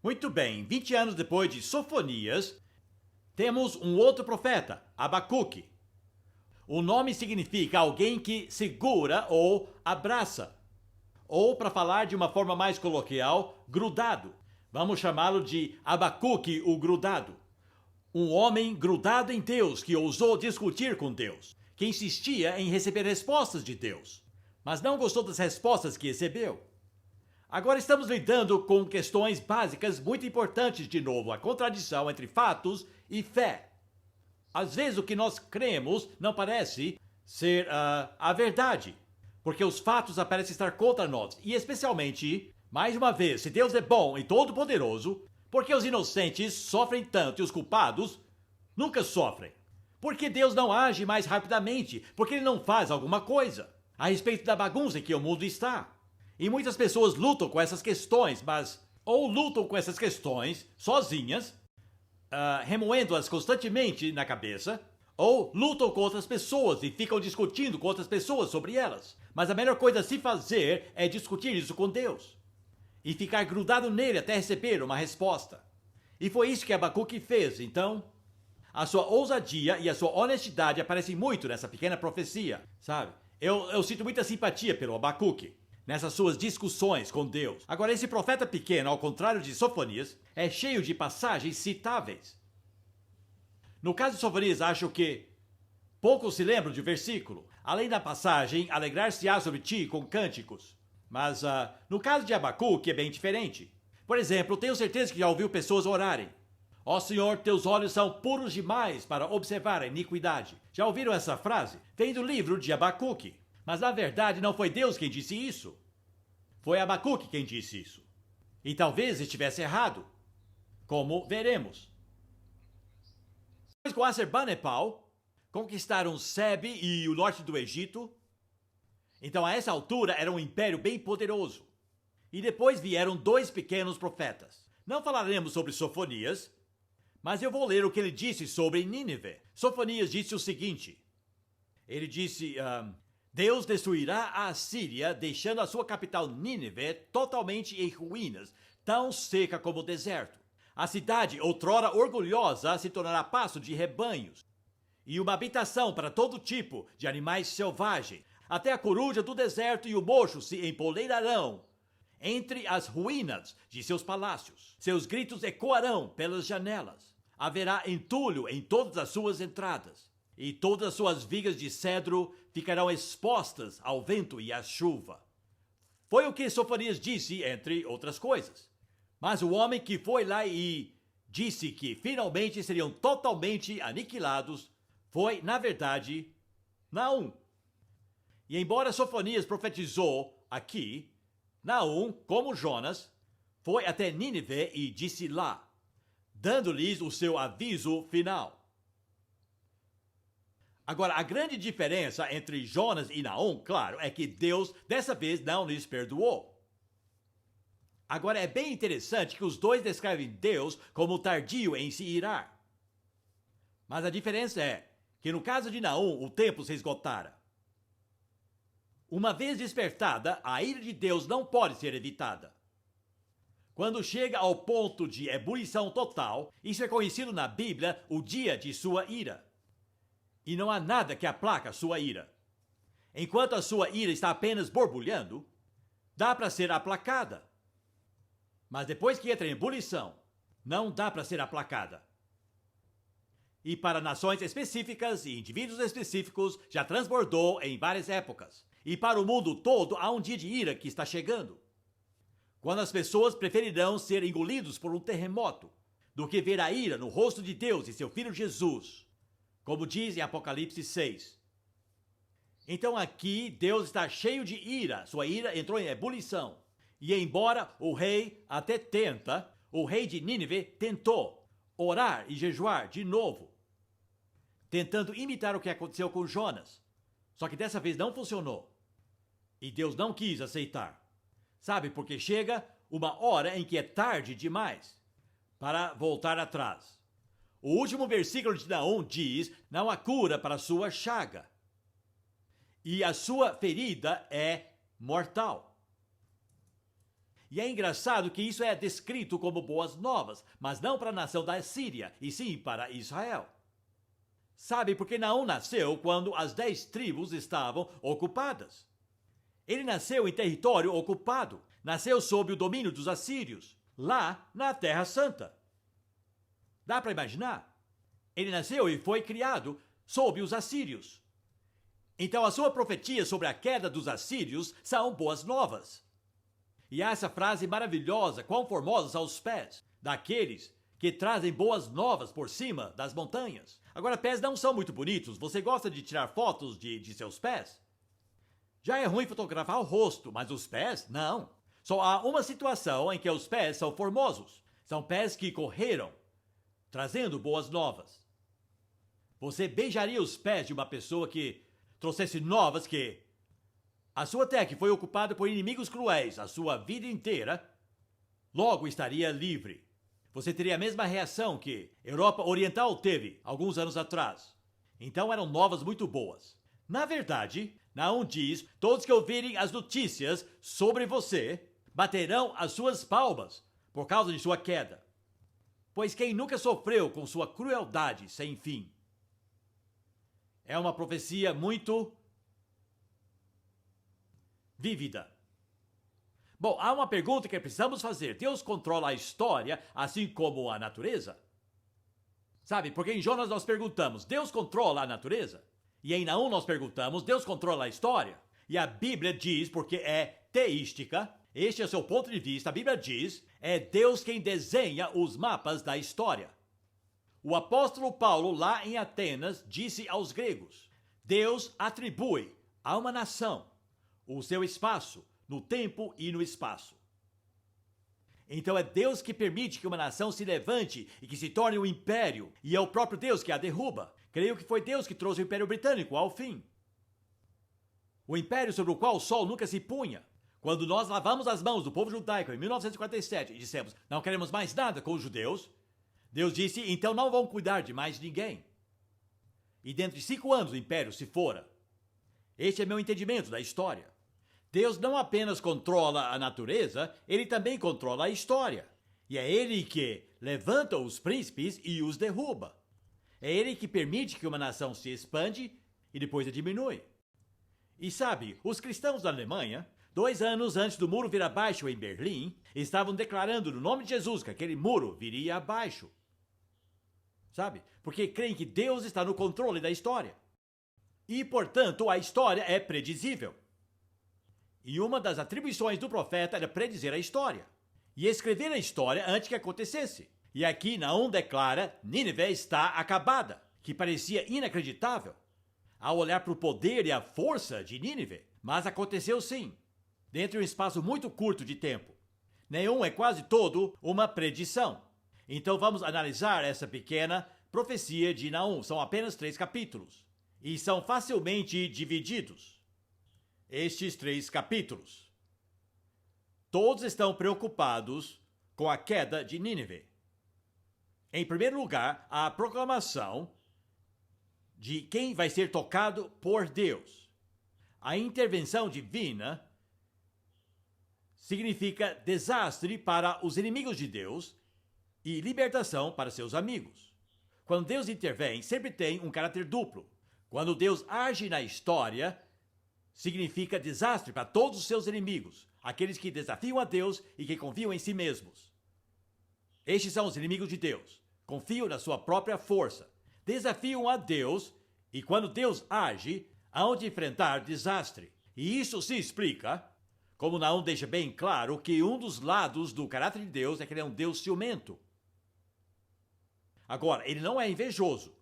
Muito bem, 20 anos depois de Sofonias, temos um outro profeta, Abacuque. O nome significa alguém que segura ou abraça. Ou, para falar de uma forma mais coloquial, grudado. Vamos chamá-lo de Abacuque o grudado. Um homem grudado em Deus que ousou discutir com Deus, que insistia em receber respostas de Deus, mas não gostou das respostas que recebeu. Agora estamos lidando com questões básicas muito importantes de novo, a contradição entre fatos e fé. Às vezes o que nós cremos não parece ser a verdade, porque os fatos parecem estar contra nós. E especialmente, mais uma vez, se Deus é bom e todo-poderoso, por que os inocentes sofrem tanto e os culpados nunca sofrem? Por que Deus não age mais rapidamente? Por que Ele não faz alguma coisa a respeito da bagunça em que o mundo está? E muitas pessoas lutam com essas questões, mas ou lutam com essas questões sozinhas, remoendo-as constantemente na cabeça, ou lutam com outras pessoas e ficam discutindo com outras pessoas sobre elas. Mas a melhor coisa a se fazer é discutir isso com Deus e ficar grudado nele até receber uma resposta. E foi isso que Abacuque fez. Então, a sua ousadia e a sua honestidade aparecem muito nessa pequena profecia, sabe? Eu sinto muita simpatia pelo Abacuque nessas suas discussões com Deus. Agora, esse profeta pequeno, ao contrário de Sofonias, é cheio de passagens citáveis. No caso de Sofonias, acho que poucos se lembram de um versículo, além da passagem, alegrar-se-á sobre ti com cânticos. Mas no caso de Abacuque é bem diferente. Por exemplo, tenho certeza que já ouviu pessoas orarem. Ó Senhor, teus olhos são puros demais para observar a iniquidade. Já ouviram essa frase? Vem do livro de Abacuque. Mas na verdade não foi Deus quem disse isso. Foi Abacuque quem disse isso. E talvez estivesse errado, como veremos. Depois com Assurbanipal, conquistaram Sebe e o norte do Egito. Então a essa altura era um império bem poderoso. E depois vieram dois pequenos profetas. Não falaremos sobre Sofonias, mas eu vou ler o que ele disse sobre Nínive. Sofonias disse o seguinte. Ele disse... Deus destruirá a Assíria, deixando a sua capital Nínive totalmente em ruínas, tão seca como o deserto. A cidade, outrora orgulhosa, se tornará pasto de rebanhos e uma habitação para todo tipo de animais selvagens. Até a coruja do deserto e o mocho se empoleirarão entre as ruínas de seus palácios. Seus gritos ecoarão pelas janelas. Haverá entulho em todas as suas entradas. E todas as suas vigas de cedro ficarão expostas ao vento e à chuva. Foi o que Sofonias disse, entre outras coisas. Mas o homem que foi lá e disse que finalmente seriam totalmente aniquilados foi, na verdade, Naum. E embora Sofonias profetizou aqui, Naum, como Jonas, foi até Nínive e disse lá, dando-lhes o seu aviso final. Agora, a grande diferença entre Jonas e Naum, claro, é que Deus, dessa vez, não lhes perdoou. Agora, é bem interessante que os dois descrevem Deus como tardio em se irar. Mas a diferença é que no caso de Naum, o tempo se esgotara. Uma vez despertada, a ira de Deus não pode ser evitada. Quando chega ao ponto de ebulição total, isso é conhecido na Bíblia o dia de sua ira. E não há nada que aplaca sua ira. Enquanto a sua ira está apenas borbulhando, dá para ser aplacada. Mas depois que entra em ebulição, não dá para ser aplacada. E para nações específicas e indivíduos específicos já transbordou em várias épocas. E para o mundo todo há um dia de ira que está chegando. Quando as pessoas preferirão ser engolidos por um terremoto do que ver a ira no rosto de Deus e seu Filho Jesus. Como diz em Apocalipse 6. Então aqui Deus está cheio de ira, sua ira entrou em ebulição. E embora o rei até tenta, o rei de Nínive tentou orar e jejuar de novo, tentando imitar o que aconteceu com Jonas. Só que dessa vez não funcionou. E Deus não quis aceitar. Sabe, porque chega uma hora em que é tarde demais para voltar atrás. O último versículo de Naum diz, não há cura para a sua chaga. E a sua ferida é mortal. E é engraçado que isso é descrito como boas novas, mas não para a nação da Síria, e sim para Israel. Sabe, porque Naum nasceu quando as 10 tribos estavam ocupadas. Ele nasceu em território ocupado, nasceu sob o domínio dos assírios, lá na Terra Santa. Dá para imaginar? Ele nasceu e foi criado sob os assírios. Então a sua profetia sobre a queda dos assírios são boas novas. E há essa frase maravilhosa, quão formosos são os pés daqueles que trazem boas novas por cima das montanhas. Agora, pés não são muito bonitos. Você gosta de tirar fotos de seus pés? Já é ruim fotografar o rosto, mas os pés, não. Só há uma situação em que os pés são formosos. São pés que correram, trazendo boas novas. Você beijaria os pés de uma pessoa que trouxesse novas que a sua terra que foi ocupada por inimigos cruéis a sua vida inteira, logo estaria livre. Você teria a mesma reação que a Europa Oriental teve alguns anos atrás. Então eram novas muito boas. Na verdade, Naum diz, todos que ouvirem as notícias sobre você baterão as suas palmas por causa de sua queda. Pois quem nunca sofreu com sua crueldade sem fim? É uma profecia muito vívida. Bom, há uma pergunta que precisamos fazer. Deus controla a história assim como a natureza? Sabe, porque em Jonas nós perguntamos, Deus controla a natureza? E em Naum nós perguntamos, Deus controla a história? E a Bíblia diz, porque é teística, este é o seu ponto de vista, a Bíblia diz, é Deus quem desenha os mapas da história. O apóstolo Paulo, lá em Atenas, disse aos gregos, Deus atribui a uma nação o seu espaço no tempo e no espaço. Então é Deus que permite que uma nação se levante e que se torne um império, e é o próprio Deus que a derruba. Creio que foi Deus que trouxe o Império Britânico ao fim. O império sobre o qual o sol nunca se punha. Quando nós lavamos as mãos do povo judaico em 1947 e dissemos, não queremos mais nada com os judeus, Deus disse, então não vão cuidar de mais ninguém. E dentro de 5 anos o império se fora. Este é meu entendimento da história. Deus não apenas controla a natureza, ele também controla a história. E é ele que levanta os príncipes e os derruba. É ele que permite que uma nação se expande e depois a diminui. E sabe, os cristãos da Alemanha, 2 anos antes do muro vir abaixo em Berlim, estavam declarando no nome de Jesus que aquele muro viria abaixo. Sabe? Porque creem que Deus está no controle da história. E, portanto, a história é predizível. E uma das atribuições do profeta era predizer a história. E escrever a história antes que acontecesse. E aqui Naum declara, Nínive está acabada, que parecia inacreditável, ao olhar para o poder e a força de Nínive. Mas aconteceu sim, dentro de um espaço muito curto de tempo. Nenhum é quase todo uma predição. Então vamos analisar essa pequena profecia de Naum. São apenas 3 capítulos. E são facilmente divididos. Estes 3 capítulos. Todos estão preocupados com a queda de Nínive. Em primeiro lugar, a proclamação de quem vai ser tocado por Deus. A intervenção divina significa desastre para os inimigos de Deus e libertação para seus amigos. Quando Deus intervém, sempre tem um caráter duplo. Quando Deus age na história, significa desastre para todos os seus inimigos, aqueles que desafiam a Deus e que confiam em si mesmos. Estes são os inimigos de Deus. Confiam na sua própria força. Desafiam a Deus e quando Deus age, hão de enfrentar desastre. E isso se explica, como Naum deixa bem claro, que um dos lados do caráter de Deus é que ele é um Deus ciumento. Agora, ele não é invejoso.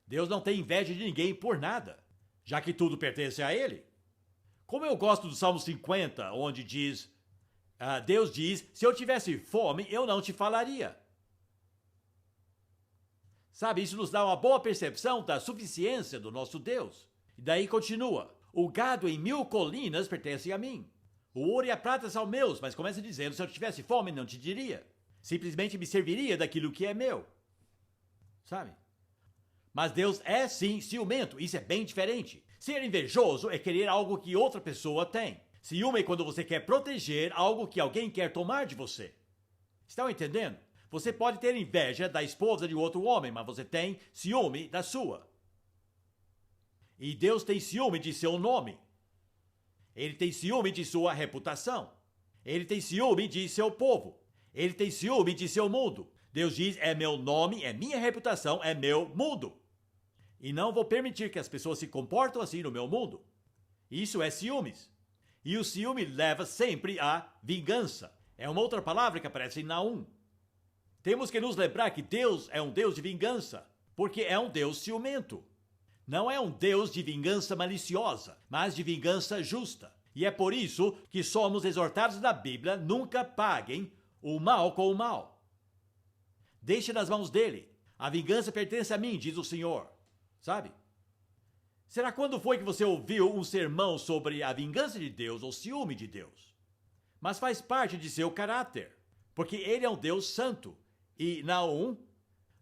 Deus não tem inveja de ninguém por nada, já que tudo pertence a ele. Como eu gosto do Salmo 50, onde diz, Deus diz, se eu tivesse fome, eu não te falaria. Sabe, isso nos dá uma boa percepção da suficiência do nosso Deus. E daí continua, o gado em 1000 colinas pertence a mim. O ouro e a prata são meus, mas começa dizendo, se eu tivesse fome, não te diria. Simplesmente me serviria daquilo que é meu. Sabe? Mas Deus é sim ciumento, isso é bem diferente. Ser invejoso é querer algo que outra pessoa tem. Ciúme é quando você quer proteger algo que alguém quer tomar de você. Estão entendendo? Você pode ter inveja da esposa de outro homem, mas você tem ciúme da sua. E Deus tem ciúme de seu nome. Ele tem ciúme de sua reputação. Ele tem ciúme de seu povo. Ele tem ciúme de seu mundo. Deus diz, é meu nome, é minha reputação, é meu mundo. E não vou permitir que as pessoas se comportem assim no meu mundo. Isso é ciúmes. E o ciúme leva sempre à vingança. É uma outra palavra que aparece em Naum. Temos que nos lembrar que Deus é um Deus de vingança, porque é um Deus ciumento. Não é um Deus de vingança maliciosa, mas de vingança justa. E é por isso que somos exortados na Bíblia, nunca paguem o mal com o mal. Deixe nas mãos dele. A vingança pertence a mim, diz o Senhor. Sabe? Será quando foi que você ouviu um sermão sobre a vingança de Deus ou ciúme de Deus? Mas faz parte de seu caráter, porque ele é um Deus santo. E Naum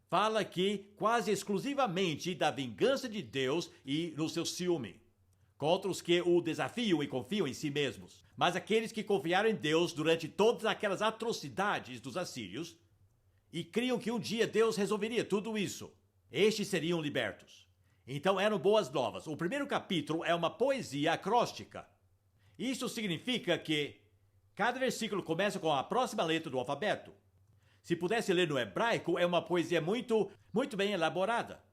fala aqui quase exclusivamente da vingança de Deus e no seu ciúme, contra os que o desafiam e confiam em si mesmos. Mas aqueles que confiaram em Deus durante todas aquelas atrocidades dos assírios e criam que um dia Deus resolveria tudo isso, estes seriam libertos. Então eram boas novas. O primeiro capítulo é uma poesia acróstica. Isso significa que cada versículo começa com a próxima letra do alfabeto. Se pudesse ler no hebraico, é uma poesia muito bem elaborada.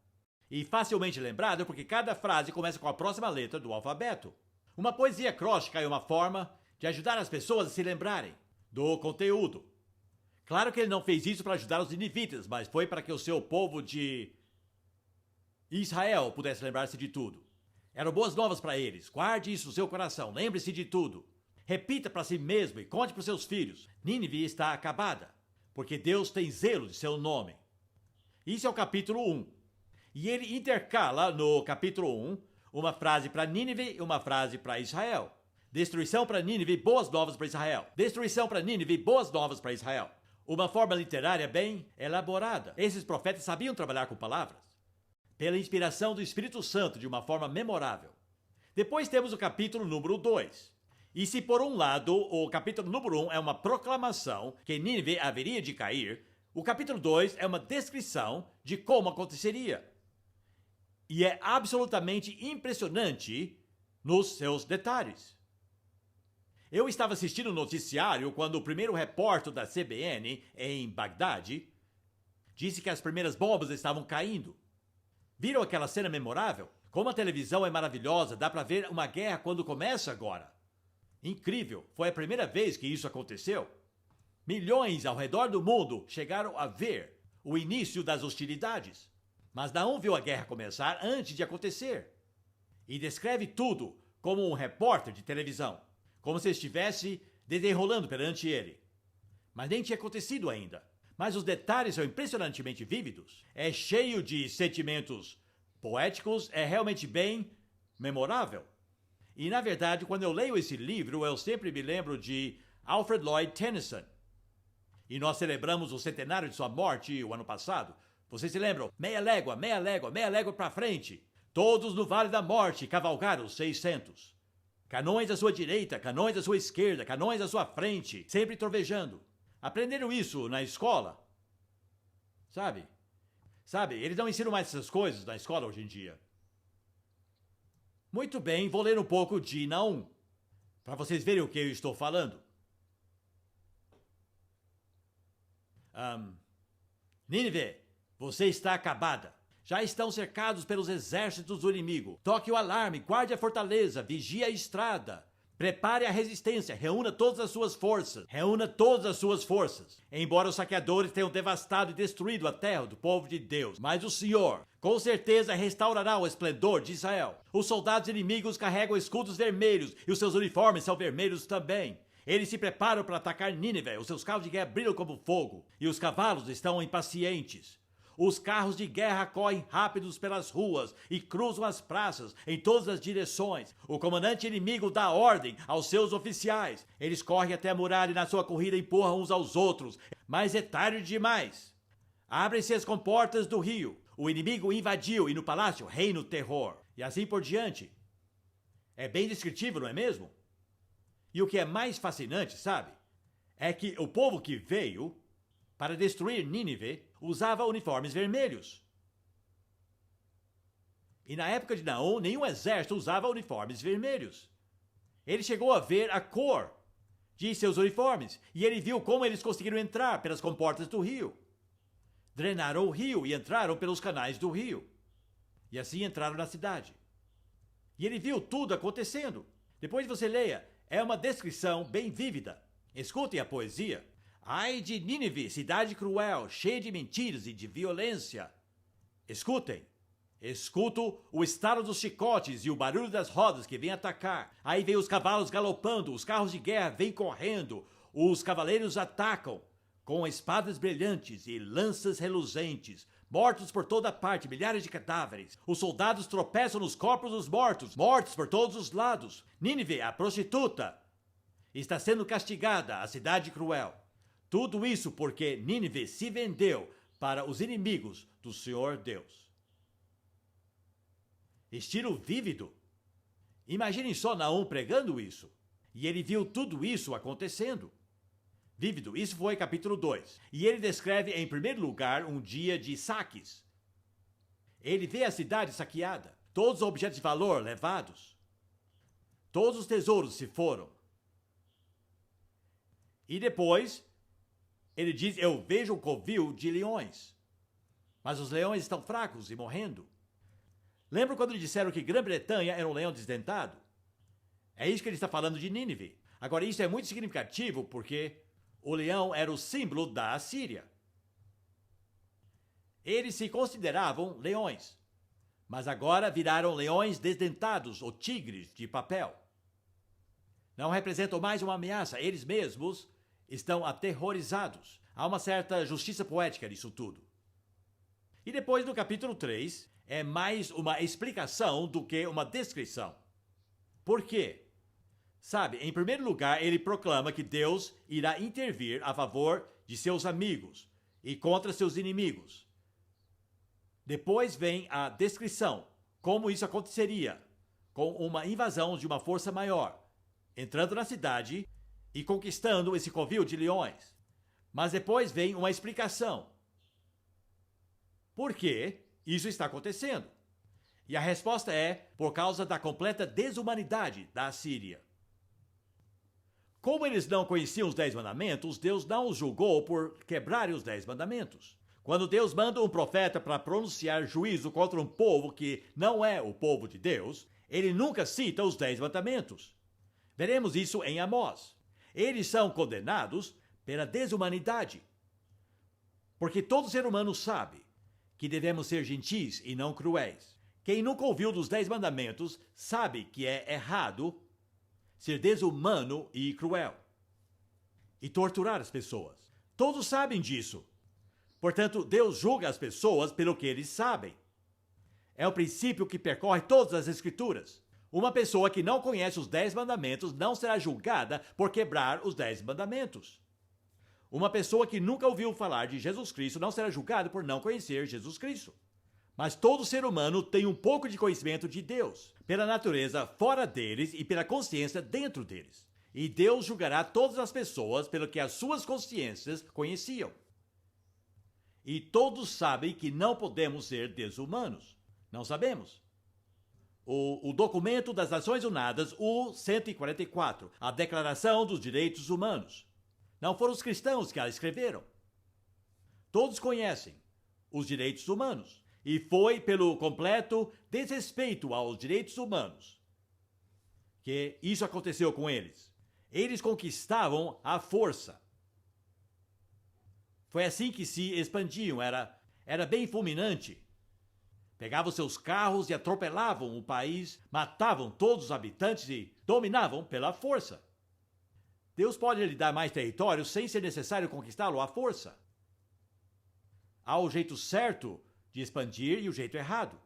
E facilmente lembrada porque cada frase começa com a próxima letra do alfabeto. Uma poesia acróstica é uma forma de ajudar as pessoas a se lembrarem do conteúdo. Claro que ele não fez isso para ajudar os ninivitas, mas foi para que o seu povo de Israel pudesse lembrar-se de tudo. Eram boas novas para eles. Guarde isso no seu coração. Lembre-se de tudo. Repita para si mesmo e conte para os seus filhos. Nínive está acabada, porque Deus tem zelo de seu nome. Isso é o capítulo 1. E ele intercala no capítulo 1 uma frase para Nínive e uma frase para Israel. Destruição para Nínive, boas novas para Israel. Destruição para Nínive, boas novas para Israel. Uma forma literária bem elaborada. Esses profetas sabiam trabalhar com palavras, pela inspiração do Espírito Santo de uma forma memorável. Depois temos o capítulo número 2. E se por um lado o capítulo número 1 é uma proclamação que Nínive haveria de cair, o capítulo 2 é uma descrição de como aconteceria. E é absolutamente impressionante nos seus detalhes. Eu estava assistindo o noticiário quando o primeiro repórter da CBN em Bagdade disse que as primeiras bombas estavam caindo. Viram aquela cena memorável? Como a televisão é maravilhosa, dá para ver uma guerra quando começa agora. Incrível, foi a primeira vez que isso aconteceu. Milhões ao redor do mundo chegaram a ver o início das hostilidades. Mas Naum viu a guerra começar antes de acontecer. E descreve tudo como um repórter de televisão, como se estivesse desenrolando perante ele. Mas nem tinha acontecido ainda. Mas os detalhes são impressionantemente vívidos. É cheio de sentimentos poéticos, é realmente bem memorável. E, na verdade, quando eu leio esse livro, eu sempre me lembro de Alfred Lloyd Tennyson. E nós celebramos o centenário de sua morte o ano passado. Vocês se lembram? Meia légua para frente. Todos no Vale da Morte cavalgaram os 600. Canões à sua direita, canões à sua esquerda, canões à sua frente, sempre trovejando. Aprenderam isso na escola? Sabe, eles não ensinam mais essas coisas na escola hoje em dia. Muito bem, vou ler um pouco de Naum, para vocês verem o que eu estou falando. Nínive, você está acabada. Já estão cercados pelos exércitos do inimigo. Toque o alarme, guarde a fortaleza, vigie a estrada. Prepare a resistência, reúna todas as suas forças. Embora os saqueadores tenham devastado e destruído a terra do povo de Deus, mas o Senhor, com certeza, restaurará o esplendor de Israel. Os soldados inimigos carregam escudos vermelhos e os seus uniformes são vermelhos também. Eles se preparam para atacar Nínive, os seus carros de guerra brilham como fogo e os cavalos estão impacientes. Os carros de guerra correm rápidos pelas ruas e cruzam as praças em todas as direções. O comandante inimigo dá ordem aos seus oficiais. Eles correm até a muralha e na sua corrida empurram uns aos outros. Mas é tarde demais. Abrem-se as comportas do rio. O inimigo invadiu e no palácio reina o terror. E assim por diante. É bem descritivo, não é mesmo? E o que é mais fascinante, sabe? É que o povo que veio para destruir Nínive usava uniformes vermelhos. E na época de Naum, nenhum exército usava uniformes vermelhos. Ele chegou a ver a cor de seus uniformes e ele viu como eles conseguiram entrar pelas comportas do rio. Drenaram o rio e entraram pelos canais do rio. E assim entraram na cidade. E ele viu tudo acontecendo. Depois você leia, é uma descrição bem vívida. Escutem a poesia. Ai de Nínive, cidade cruel, cheia de mentiras e de violência. Escutem. Escuto o estalo dos chicotes e o barulho das rodas que vêm atacar. Aí vem os cavalos galopando, os carros de guerra vêm correndo, os cavaleiros atacam com espadas brilhantes e lanças reluzentes. Mortos por toda parte, milhares de cadáveres. Os soldados tropeçam nos corpos dos mortos, mortos por todos os lados. Nínive, a prostituta, está sendo castigada, a cidade cruel. Tudo isso porque Nínive se vendeu para os inimigos do Senhor Deus. Estilo vívido. Imaginem só Naum pregando isso. E ele viu tudo isso acontecendo. Vívido, isso foi capítulo 2. E ele descreve em primeiro lugar um dia de saques. Ele vê a cidade saqueada, todos os objetos de valor levados. Todos os tesouros se foram. E depois, ele diz, eu vejo um covil de leões. Mas os leões estão fracos e morrendo. Lembra quando lhe disseram que Grã-Bretanha era um leão desdentado? É isso que ele está falando de Nínive. Agora, isso é muito significativo porque o leão era o símbolo da Assíria. Eles se consideravam leões, mas agora viraram leões desdentados ou tigres de papel. Não representam mais uma ameaça, eles mesmos estão aterrorizados. Há uma certa justiça poética nisso tudo. E depois, no capítulo 3, é mais uma explicação do que uma descrição. Por quê? Sabe, em primeiro lugar, ele proclama que Deus irá intervir a favor de seus amigos e contra seus inimigos. Depois vem a descrição, como isso aconteceria, com uma invasão de uma força maior, entrando na cidade e conquistando esse covil de leões. Mas depois vem uma explicação. Por quê isso está acontecendo? E a resposta é por causa da completa desumanidade da Assíria. Como eles não conheciam os 10 mandamentos, Deus não os julgou por quebrarem os 10 mandamentos. Quando Deus manda um profeta para pronunciar juízo contra um povo que não é o povo de Deus, ele nunca cita os 10 mandamentos. Veremos isso em Amós. Eles são condenados pela desumanidade. Porque todo ser humano sabe que devemos ser gentis e não cruéis. Quem nunca ouviu dos 10 mandamentos sabe que é errado ser desumano e cruel. E torturar as pessoas. Todos sabem disso. Portanto, Deus julga as pessoas pelo que eles sabem. É o princípio que percorre todas as Escrituras. Uma pessoa que não conhece os 10 mandamentos não será julgada por quebrar os 10 mandamentos. Uma pessoa que nunca ouviu falar de Jesus Cristo não será julgada por não conhecer Jesus Cristo. Mas todo ser humano tem um pouco de conhecimento de Deus, pela natureza fora deles e pela consciência dentro deles. E Deus julgará todas as pessoas pelo que as suas consciências conheciam. E todos sabem que não podemos ser desumanos. Não sabemos. O documento das Nações Unidas, o 144, a Declaração dos Direitos Humanos. Não foram os cristãos que a escreveram. Todos conhecem os direitos humanos. E foi pelo completo desrespeito aos direitos humanos que isso aconteceu com eles. Eles conquistavam à força. Foi assim que se expandiam, era bem fulminante. Pegavam seus carros e atropelavam o país, matavam todos os habitantes e dominavam pela força. Deus pode lhe dar mais território sem ser necessário conquistá-lo à força. Há o jeito certo de expandir e o jeito errado.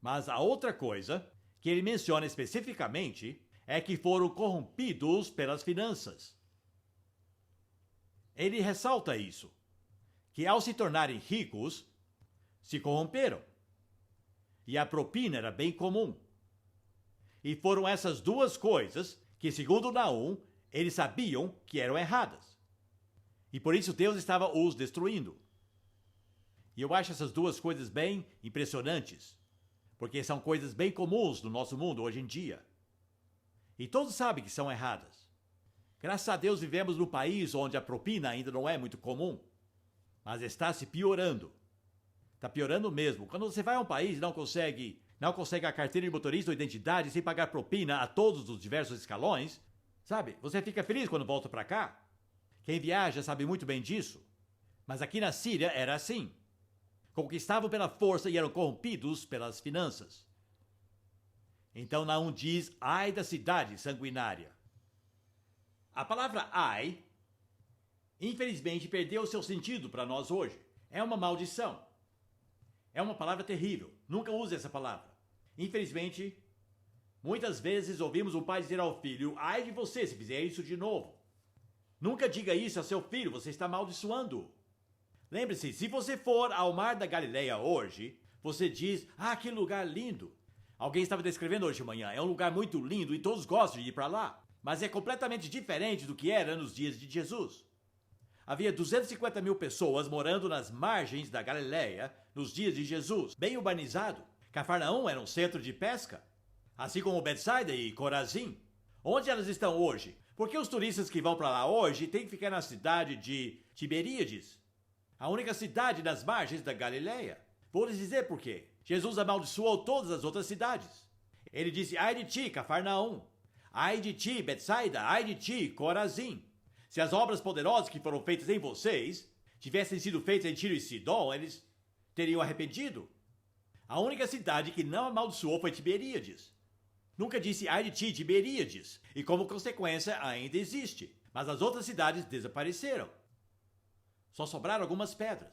Mas a outra coisa que ele menciona especificamente é que foram corrompidos pelas finanças. Ele ressalta isso, que ao se tornarem ricos, se corromperam. E a propina era bem comum. E foram essas duas coisas que, segundo Naum, eles sabiam que eram erradas. E por isso Deus estava os destruindo. E eu acho essas duas coisas bem impressionantes, porque são coisas bem comuns no nosso mundo hoje em dia. E todos sabem que são erradas. Graças a Deus vivemos num país onde a propina ainda não é muito comum, mas está se piorando. Está piorando mesmo. Quando você vai a um país e não consegue a carteira de motorista ou identidade sem pagar propina a todos os diversos escalões, sabe? Você fica feliz quando volta para cá. Quem viaja sabe muito bem disso. Mas aqui na Síria era assim. Conquistavam pela força e eram corrompidos pelas finanças. Então Naum diz, ai da cidade sanguinária. A palavra ai, infelizmente, perdeu seu sentido para nós hoje. É uma maldição. É uma palavra terrível. Nunca use essa palavra. Infelizmente, muitas vezes ouvimos um pai dizer ao filho, ai de você se fizer isso de novo. Nunca diga isso a seu filho, você está amaldiçoando. Lembre-se, se você for ao Mar da Galileia hoje, você diz, que lugar lindo. Alguém estava descrevendo hoje de manhã, é um lugar muito lindo e todos gostam de ir para lá. Mas é completamente diferente do que era nos dias de Jesus. Havia 250 mil pessoas morando nas margens da Galileia nos dias de Jesus, bem urbanizado. Cafarnaum era um centro de pesca, assim como Betsaida e Corazim. Onde elas estão hoje? Por que os turistas que vão para lá hoje têm que ficar na cidade de Tiberíades? A única cidade nas margens da Galileia. Vou lhes dizer por quê. Jesus amaldiçoou todas as outras cidades. Ele disse, ai de ti, Cafarnaum. Ai de ti, Betsaida. Ai de ti, Corazim. Se as obras poderosas que foram feitas em vocês tivessem sido feitas em Tiro e Sidom, eles teriam arrependido. A única cidade que não amaldiçoou foi Tiberíades. Nunca disse ai de ti, Tiberíades. E como consequência ainda existe. Mas as outras cidades desapareceram. Só sobraram algumas pedras.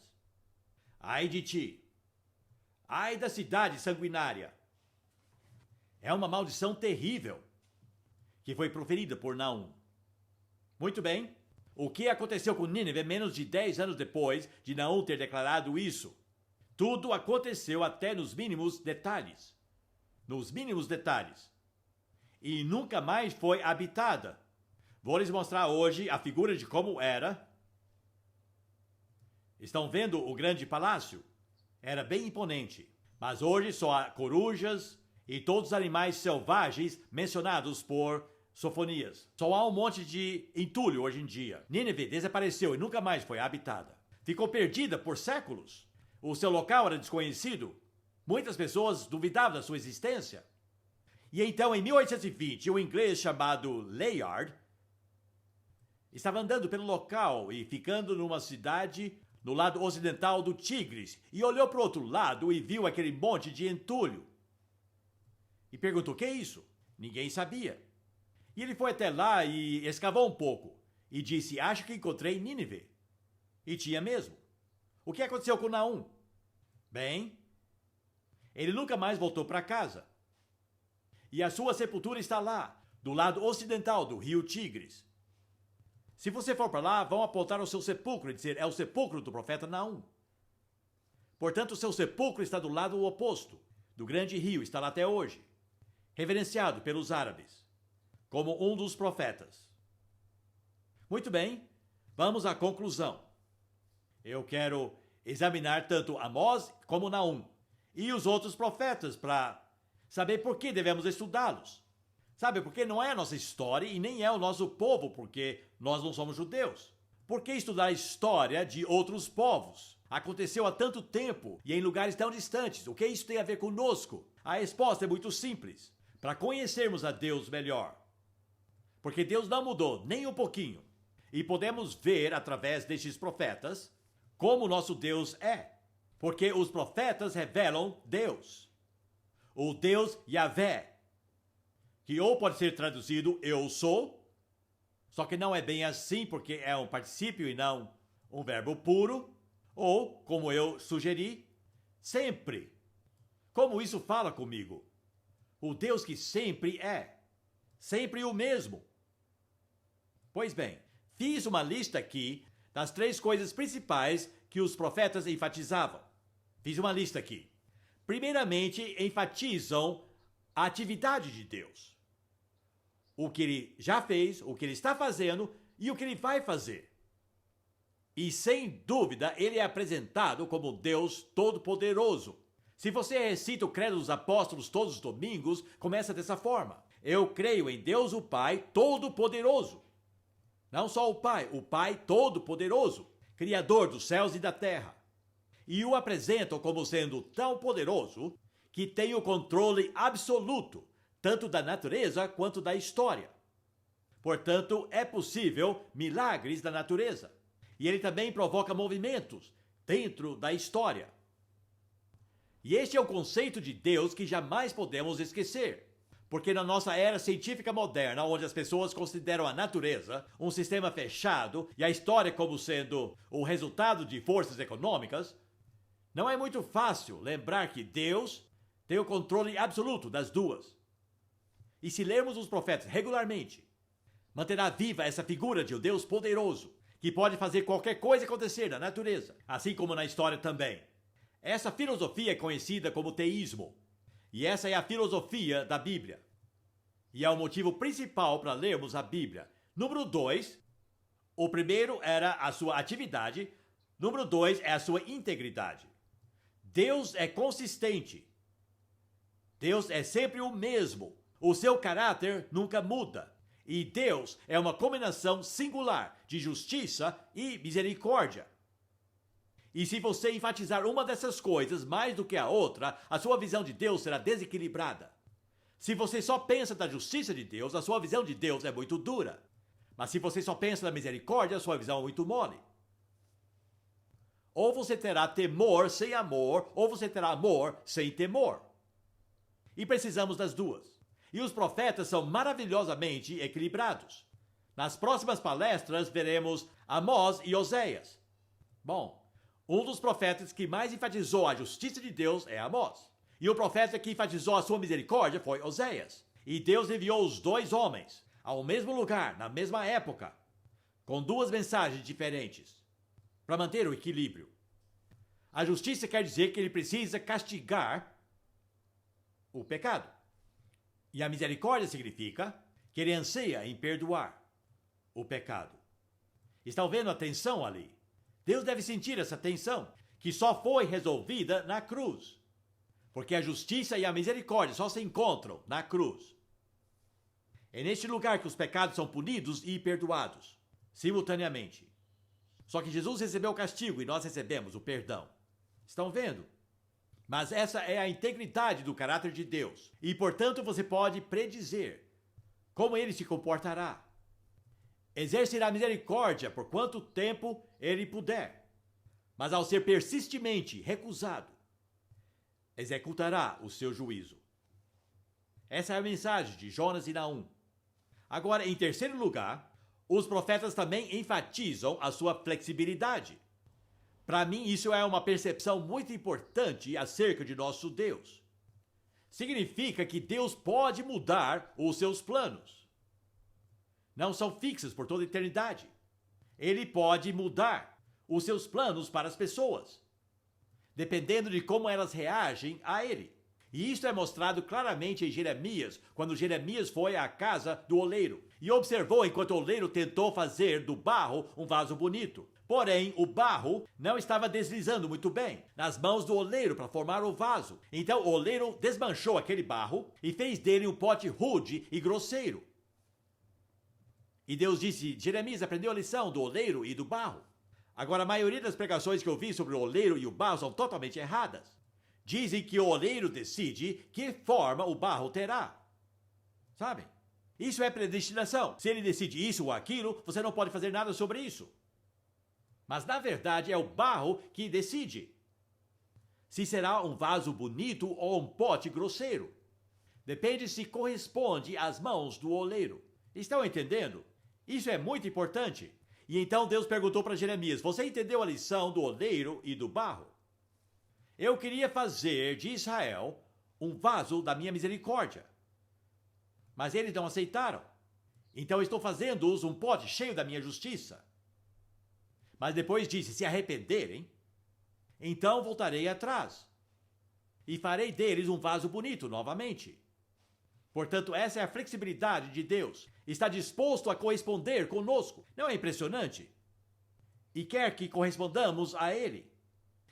Ai de ti. Ai da cidade sanguinária. É uma maldição terrível que foi proferida por Naum. Muito bem. O que aconteceu com Nínive menos de 10 anos depois de Naum ter declarado isso? Tudo aconteceu até nos mínimos detalhes. Nos mínimos detalhes. E nunca mais foi habitada. Vou lhes mostrar hoje a figura de como era. Estão vendo o grande palácio? Era bem imponente. Mas hoje só há corujas e todos os animais selvagens mencionados por Sofonias. Só há um monte de entulho hoje em dia. Nínive desapareceu e nunca mais foi habitada. Ficou perdida por séculos. O seu local era desconhecido. Muitas pessoas duvidavam da sua existência. E então, em 1820, um inglês chamado Layard estava andando pelo local e ficando numa cidade no lado ocidental do Tigres e olhou para o outro lado e viu aquele monte de entulho. E perguntou, o que é isso? Ninguém sabia. E ele foi até lá e escavou um pouco e disse, acho que encontrei Nínive. E tinha mesmo. O que aconteceu com Naum? Bem, ele nunca mais voltou para casa. E a sua sepultura está lá, do lado ocidental do rio Tigres. Se você for para lá, vão apontar o seu sepulcro e dizer, é o sepulcro do profeta Naum. Portanto, o seu sepulcro está do lado oposto, do grande rio, está lá até hoje, reverenciado pelos árabes, como um dos profetas. Muito bem, vamos à conclusão. Eu quero examinar tanto Amós como Naum e os outros profetas para saber por que devemos estudá-los. Sabe, porque não é a nossa história e nem é o nosso povo, porque nós não somos judeus. Por que estudar a história de outros povos? Aconteceu há tanto tempo e em lugares tão distantes. O que isso tem a ver conosco? A resposta é muito simples. Para conhecermos a Deus melhor. Porque Deus não mudou nem um pouquinho. E podemos ver através destes profetas como nosso Deus é. Porque os profetas revelam Deus. O Deus Yahvé. Que ou pode ser traduzido eu sou, só que não é bem assim porque é um particípio e não um verbo puro, ou, como eu sugeri, sempre. Como isso fala comigo? O Deus que sempre é, sempre o mesmo. Pois bem, fiz uma lista aqui das 3 coisas principais que os profetas enfatizavam. Fiz uma lista aqui. Primeiramente, enfatizam a atividade de Deus. o que ele já fez, o que ele está fazendo e o que ele vai fazer. E sem dúvida, ele é apresentado como Deus Todo-Poderoso. Se você recita o Credo dos Apóstolos todos os domingos, começa dessa forma: eu creio em Deus o Pai Todo-Poderoso. Não só o Pai Todo-Poderoso, Criador dos céus e da terra. E o apresentam como sendo tão poderoso que tem o controle absoluto, tanto da natureza quanto da história. Portanto, é possível milagres da natureza. E ele também provoca movimentos dentro da história. E este é o conceito de Deus que jamais podemos esquecer. Porque na nossa era científica moderna, onde as pessoas consideram a natureza um sistema fechado e a história como sendo o resultado de forças econômicas, não é muito fácil lembrar que Deus tem o controle absoluto das duas. E se lermos os profetas regularmente, manterá viva essa figura de um Deus poderoso, que pode fazer qualquer coisa acontecer na natureza, assim como na história também. Essa filosofia é conhecida como teísmo, e essa é a filosofia da Bíblia. E é o motivo principal para lermos a Bíblia. Número 2, o primeiro era a sua atividade, número 2 é a sua integridade. Deus é consistente. Deus é sempre o mesmo. O seu caráter nunca muda. E Deus é uma combinação singular de justiça e misericórdia. E se você enfatizar uma dessas coisas mais do que a outra, a sua visão de Deus será desequilibrada. Se você só pensa da justiça de Deus, a sua visão de Deus é muito dura. Mas se você só pensa da misericórdia, a sua visão é muito mole. Ou você terá temor sem amor, ou você terá amor sem temor. E precisamos das duas. E os profetas são maravilhosamente equilibrados. Nas próximas palestras veremos Amós e Oséias. Bom, um dos profetas que mais enfatizou a justiça de Deus é Amós. E o profeta que enfatizou a sua misericórdia foi Oséias. E Deus enviou os dois homens ao mesmo lugar, na mesma época, com duas mensagens diferentes, para manter o equilíbrio. A justiça quer dizer que ele precisa castigar o pecado. E a misericórdia significa que ele anseia em perdoar o pecado. Estão vendo a tensão ali? Deus deve sentir essa tensão, que só foi resolvida na cruz. Porque a justiça e a misericórdia só se encontram na cruz. É neste lugar que os pecados são punidos e perdoados, simultaneamente. Só que Jesus recebeu o castigo e nós recebemos o perdão. Estão vendo? Mas essa é a integridade do caráter de Deus. E, portanto, você pode predizer como ele se comportará. Exercerá misericórdia por quanto tempo ele puder. Mas ao ser persistentemente recusado, executará o seu juízo. Essa é a mensagem de Jonas e Naum. Agora, em terceiro lugar, os profetas também enfatizam a sua flexibilidade. Para mim, isso é uma percepção muito importante acerca de nosso Deus. Significa que Deus pode mudar os seus planos. Não são fixos por toda a eternidade. Ele pode mudar os seus planos para as pessoas, dependendo de como elas reagem a ele. E isso é mostrado claramente em Jeremias, quando Jeremias foi à casa do oleiro e observou enquanto o oleiro tentou fazer do barro um vaso bonito. Porém, o barro não estava deslizando muito bem nas mãos do oleiro para formar o vaso. Então o oleiro desmanchou aquele barro e fez dele um pote rude e grosseiro. E Deus disse: Jeremias aprendeu a lição do oleiro e do barro. Agora, a maioria das pregações que eu vi sobre o oleiro e o barro são totalmente erradas. Dizem que o oleiro decide que forma o barro terá. Sabem? Isso é predestinação. Se ele decide isso ou aquilo, você não pode fazer nada sobre isso. Mas, na verdade, é o barro que decide se será um vaso bonito ou um pote grosseiro. Depende se corresponde às mãos do oleiro. Estão entendendo? Isso é muito importante. E então Deus perguntou para Jeremias: você entendeu a lição do oleiro e do barro? Eu queria fazer de Israel um vaso da minha misericórdia. Mas eles não aceitaram. Então estou fazendo-os um pote cheio da minha justiça. Mas depois disse: se arrependerem, então voltarei atrás e farei deles um vaso bonito novamente. Portanto, essa é a flexibilidade de Deus. Está disposto a corresponder conosco. Não é impressionante? E quer que correspondamos a Ele.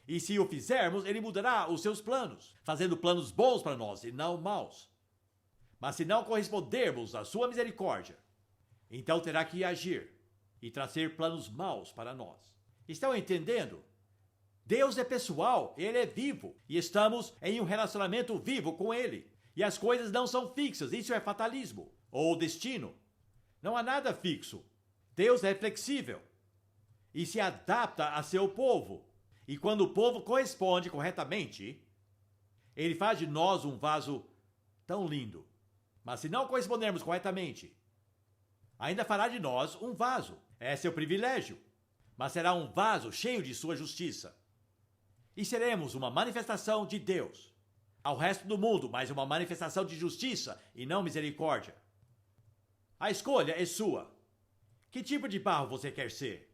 E se o fizermos, Ele mudará os seus planos, fazendo planos bons para nós e não maus. Mas se não correspondermos à sua misericórdia, então terá que agir e trazer planos maus para nós. Estão entendendo? Deus é pessoal, Ele é vivo, e estamos em um relacionamento vivo com Ele. E as coisas não são fixas, isso é fatalismo, ou destino. Não há nada fixo. Deus é flexível e se adapta a seu povo. E quando o povo corresponde corretamente, Ele faz de nós um vaso tão lindo. Mas se não correspondermos corretamente, ainda fará de nós um vaso. É seu privilégio. Mas será um vaso cheio de sua justiça. E seremos uma manifestação de Deus ao resto do mundo, mas uma manifestação de justiça e não misericórdia. A escolha é sua. Que tipo de barro você quer ser?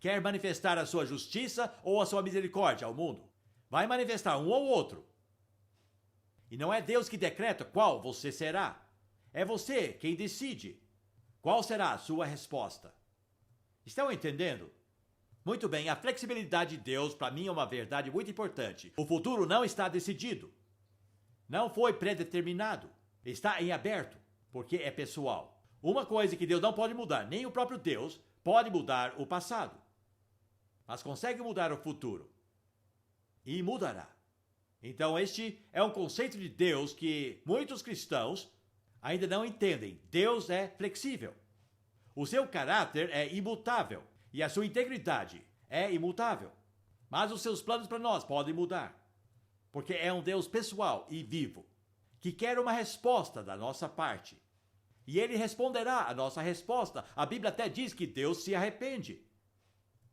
Quer manifestar a sua justiça ou a sua misericórdia ao mundo? Vai manifestar um ou outro. E não é Deus que decreta qual você será. É você quem decide. Qual será a sua resposta? Estão entendendo? Muito bem, a flexibilidade de Deus para mim é uma verdade muito importante. O futuro não está decidido. Não foi predeterminado. Está em aberto, porque é pessoal. Uma coisa que Deus não pode mudar, nem o próprio Deus pode mudar o passado. Mas consegue mudar o futuro. E mudará. Então este é um conceito de Deus que muitos cristãos ainda não entendem. Deus é flexível. O seu caráter é imutável e a sua integridade é imutável. Mas os seus planos para nós podem mudar. Porque é um Deus pessoal e vivo, que quer uma resposta da nossa parte. E Ele responderá a nossa resposta. A Bíblia até diz que Deus se arrepende.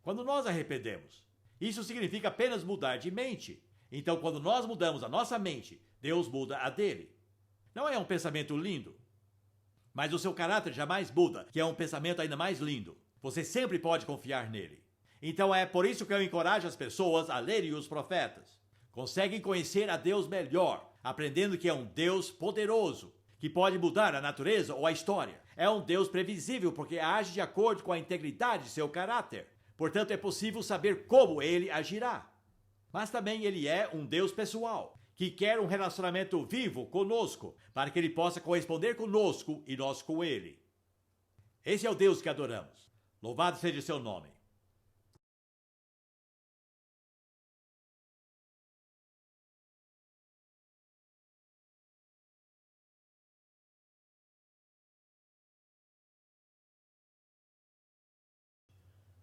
Quando nós arrependemos, isso significa apenas mudar de mente. Então, quando nós mudamos a nossa mente, Deus muda a dele. Não é um pensamento lindo? Mas o seu caráter jamais muda, que é um pensamento ainda mais lindo. Você sempre pode confiar nele. Então é por isso que eu encorajo as pessoas a lerem os profetas. Conseguem conhecer a Deus melhor, aprendendo que é um Deus poderoso, que pode mudar a natureza ou a história. É um Deus previsível porque age de acordo com a integridade de seu caráter. Portanto, é possível saber como ele agirá. Mas também ele é um Deus pessoal, que quer um relacionamento vivo conosco, para que ele possa corresponder conosco e nós com ele. Esse é o Deus que adoramos. Louvado seja o seu nome.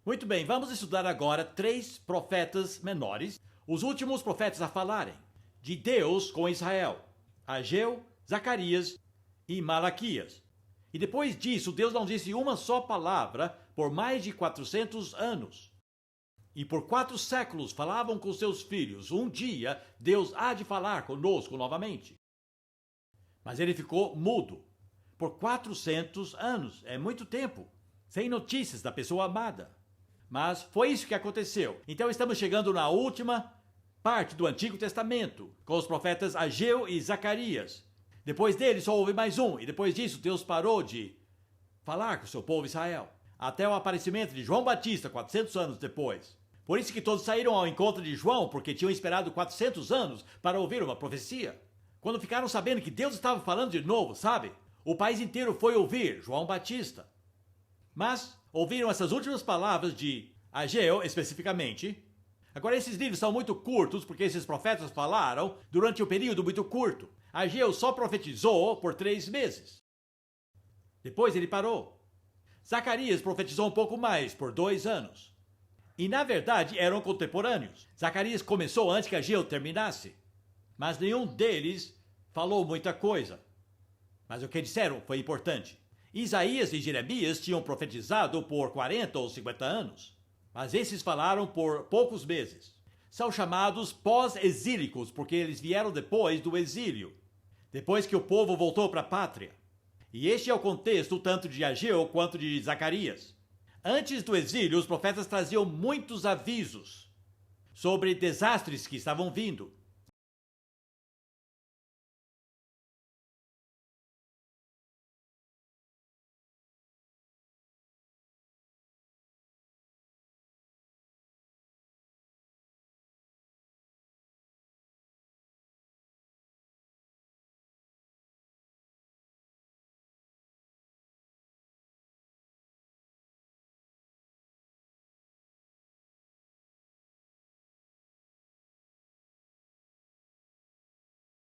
Muito bem, vamos estudar agora 3 profetas menores, os últimos profetas a falarem de Deus com Israel: Ageu, Zacarias e Malaquias. E depois disso, Deus não disse uma só palavra por mais de 400 anos. E por 4 séculos falavam com seus filhos. Um dia, Deus há de falar conosco novamente. Mas ele ficou mudo por 400 anos. É muito tempo, sem notícias da pessoa amada. Mas foi isso que aconteceu. Então estamos chegando na última parte do Antigo Testamento, com os profetas Ageu e Zacarias. Depois deles só houve mais um, e depois disso Deus parou de falar com o seu povo Israel, até o aparecimento de João Batista 400 anos depois. Por isso que todos saíram ao encontro de João, porque tinham esperado 400 anos para ouvir uma profecia. Quando ficaram sabendo que Deus estava falando de novo, sabe? O país inteiro foi ouvir João Batista. Mas ouviram essas últimas palavras de Ageu, especificamente. Agora, esses livros são muito curtos, porque esses profetas falaram durante um período muito curto. Ageu só profetizou por 3 meses. Depois ele parou. Zacarias profetizou um pouco mais, por 2 anos. E, na verdade, eram contemporâneos. Zacarias começou antes que Ageu terminasse. Mas nenhum deles falou muita coisa. Mas o que disseram foi importante. Isaías e Jeremias tinham profetizado por 40 ou 50 anos, mas esses falaram por poucos meses. São chamados pós-exílicos, porque eles vieram depois do exílio, depois que o povo voltou para a pátria. E este é o contexto tanto de Ageu quanto de Zacarias. Antes do exílio, os profetas traziam muitos avisos sobre desastres que estavam vindo.